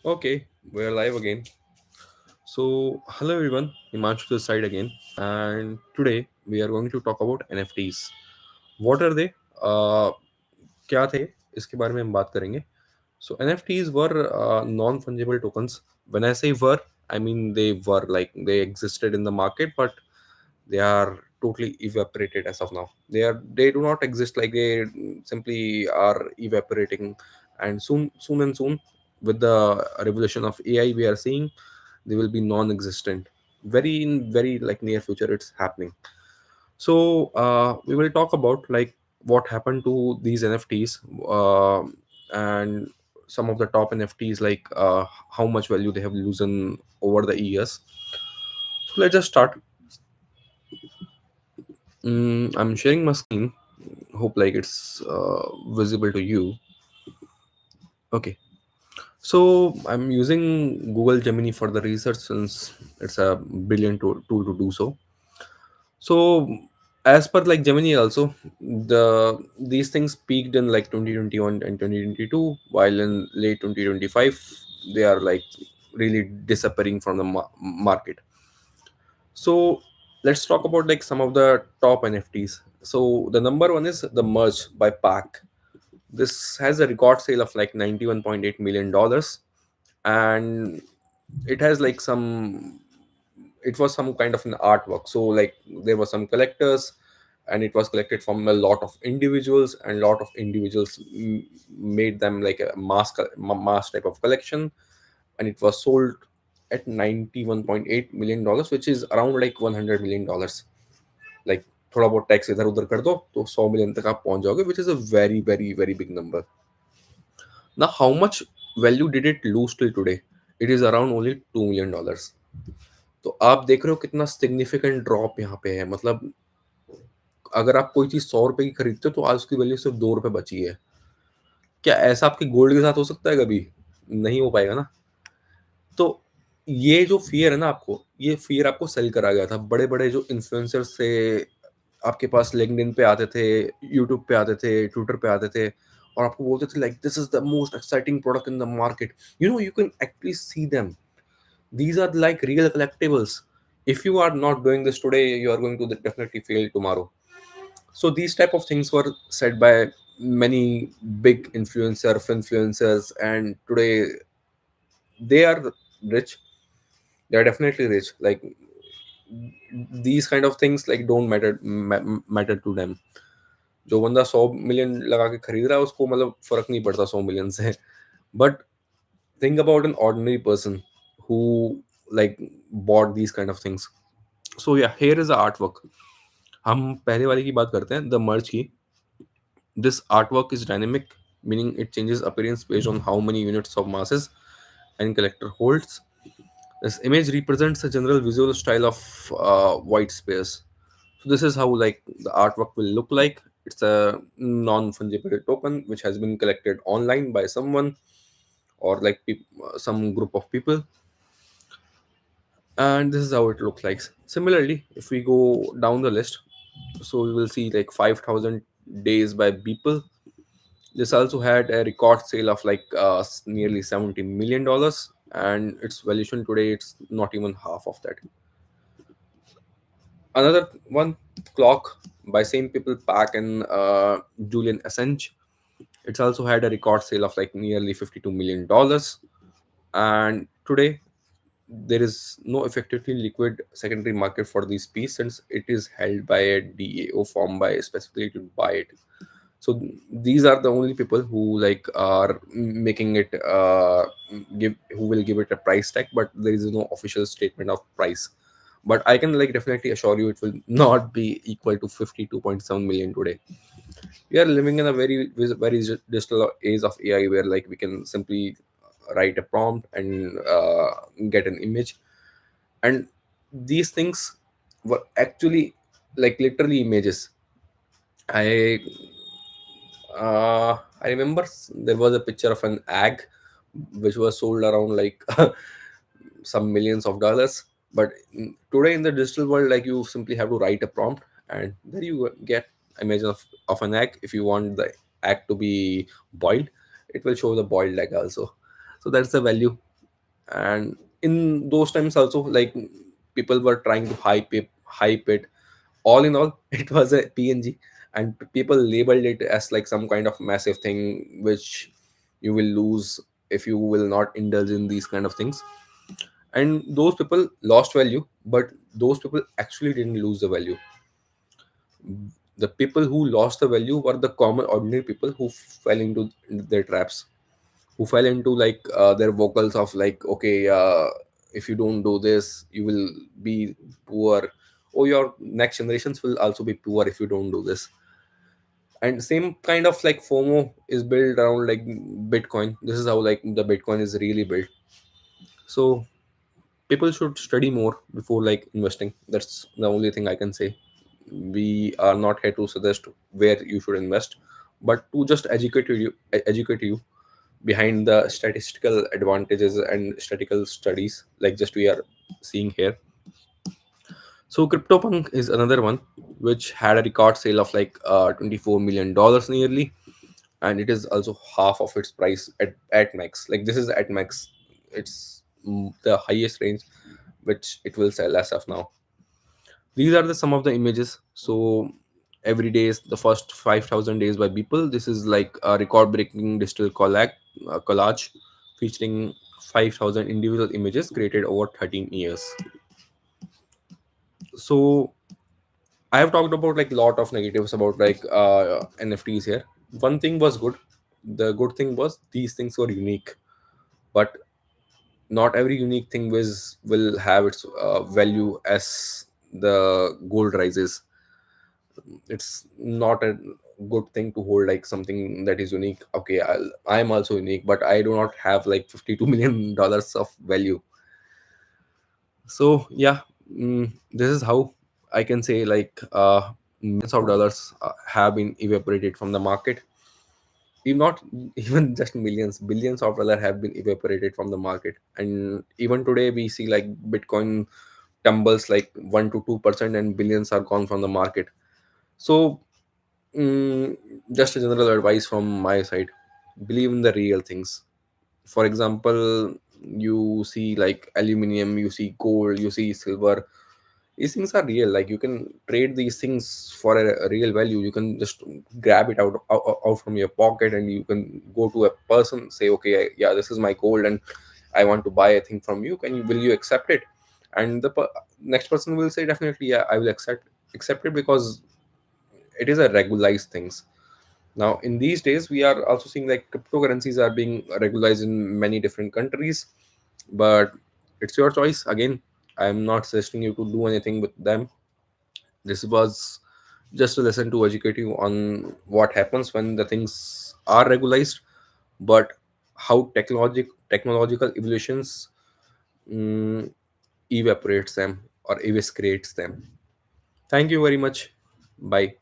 Okay, we're live again. So, hello everyone, Himanshu this side again, and today we are going to talk about NFTs. What are they? क्या थे इसके बारे में हम बात करेंगे. So NFTs were non-fungible tokens. When I say were, I mean they were like they existed in the market, but they are totally evaporated as of now. They do not exist, like they simply are evaporating, and soon with the revolution of AI we are seeing, they will be non-existent. Very in very like near future it's happening. So we will talk about like what happened to these NFTs, and some of the top NFTs, like how much value they have loosened over the years. So let's just start. I'm sharing my screen. Hope like it's visible to you. Okay. So I'm using Google Gemini for the research since it's a brilliant tool to do so. So as per like Gemini also, these things peaked in like 2021 and 2022, while in late 2025 they are like really disappearing from the market. So let's talk about like some of the top NFTs. So the number one is the Merge by Pack. This has a record sale of like $91.8 million, and it has like it was some kind of an artwork. So like there were some collectors, and it was collected from a lot of individuals, and a lot of individuals made them like a mass type of collection, and it was sold at $91.8 million, which is around like $100 million. Like थोड़ा बहुत tax इधर उधर कर दो तो 100 million तक आप पहुंच जाओगे, which is a very very very big number. Now how much value did it lose till today? It is around only $2 million. तो आप देख रहे हो कितना सिग्निफिकेंट ड्रॉप यहाँ पे है. मतलब अगर आप कोई चीज 100 रुपए की खरीदते हो तो आज उसकी वैल्यू सिर्फ 2 रुपए बची है. क्या ऐसा आपके गोल्ड के साथ हो सकता है कभी? नहीं हो पाएगा ना. तो ये जो फियर है ना, आपको ये फियर आपको सेल करा गया था. बड़े बड़े जो इन्फ्लुएंसर्स थे आपके पास, लिंक्डइन पे आते थे, यूट्यूब पे आते थे, ट्विटर पे आते थे, और आपको बोलते थे like this is the most exciting product in the market. You can actually see them. These are like real collectibles. If you are not doing this today, you are going to definitely fail tomorrow. So these type of things were said by many big influencers, and today they are rich. They are definitely rich. Like these kind of things like don't matter to them. जो बंदा 100 million लगा के खरीद रहा है उसको मतलब फर्क नहीं पड़ता 100 मिलियन से. But think about an ordinary person who like bought these kind of things. So yeah, here is the artwork. हम पहले वाले की बात करते हैं, द मर्ज की. This artwork is dynamic, meaning it changes appearance based on how many units of masses and collector holds. This image represents a general visual style of white space. So this is how like the artwork will look like. It's a non-fungible token which has been collected online by someone, or like some group of people, and this is how it looks like. Similarly, if we go down the list, so we will see like 5,000 days by people. This also had a record sale of like nearly $70 million, and its valuation today it's not even half of that. Another one, clock by same people, Pack and Julian Assange. It's also had a record sale of like nearly $52 million, and today there is no effectively liquid secondary market for this piece since it is held by a DAO formed by specifically to buy it. So these are the only people who like are making it give who will give it a price tag, but there is no official statement of price. But I can like definitely assure you it will not be equal to 52.7 million today. We are living in a very digital age of AI, where like we can simply write a prompt and get an image, and these things were actually like literally images. I i remember there was a picture of an egg which was sold around like some millions of dollars. But today in the digital world, like you simply have to write a prompt, and there you get image of an egg. If you want the egg to be boiled, it will show the boiled egg also. So that's the value. And in those times also, like, people were trying to hype it. All in all, it was a png, and people labeled it as like some kind of massive thing which you will lose if you will not indulge in these kind of things. And those people lost value, but those people actually didn't lose the value. The people who lost the value were the common ordinary people who fell into their traps, who fell into like their vocals of like, okay, if you don't do this you will be poor, or your next generations will also be poor if you don't do this. And same kind of like FOMO is built around like Bitcoin. This is how like the Bitcoin is really built. So people should study more before like investing. That's the only thing I can say. We are not here to suggest where you should invest, but to just educate you behind the statistical advantages and statistical studies like just we are seeing here. So CryptoPunk is another one which had a record sale of like $24 million nearly, and it is also half of its price at max. Like this is at max. It's the highest range which it will sell as of now. These are the some of the images. So every day is the first 5,000 days by people. This is like a record breaking digital collage featuring 5,000 individual images created over 13 years. So I have talked about like a lot of negatives about like NFTs here. One thing was good. The good thing was these things were unique, but not every unique thing will have its value as the gold rises. It's not a good thing to hold like something that is unique. Okay, I'm also unique, but I do not have like $52 million of value. So yeah, this is how I can say like millions of dollars have been evaporated from the market. If not even just millions, billions of dollars have been evaporated from the market. And even today we see like Bitcoin tumbles like 1 to 2%, and billions are gone from the market. So mm, just a general advice from my side: believe in the real things. For example, you see like aluminum, you see gold, you see silver. These things are real. Like you can trade these things for a real value. You can just grab it out from your pocket, and you can go to a person, say, okay, yeah, this is my gold and I want to buy a thing from you. Will you accept it? And the next person will say, definitely, yeah, I will accept it, because it is a regularized things. Now in these days we are also seeing like cryptocurrencies are being regularized in many different countries, but it's your choice. Again, I'm not suggesting you to do anything with them. This was just a lesson to educate you on what happens when the things are regularized, but how technological evolutions mm, evaporates them or eviscerates them. Thank you very much. Bye.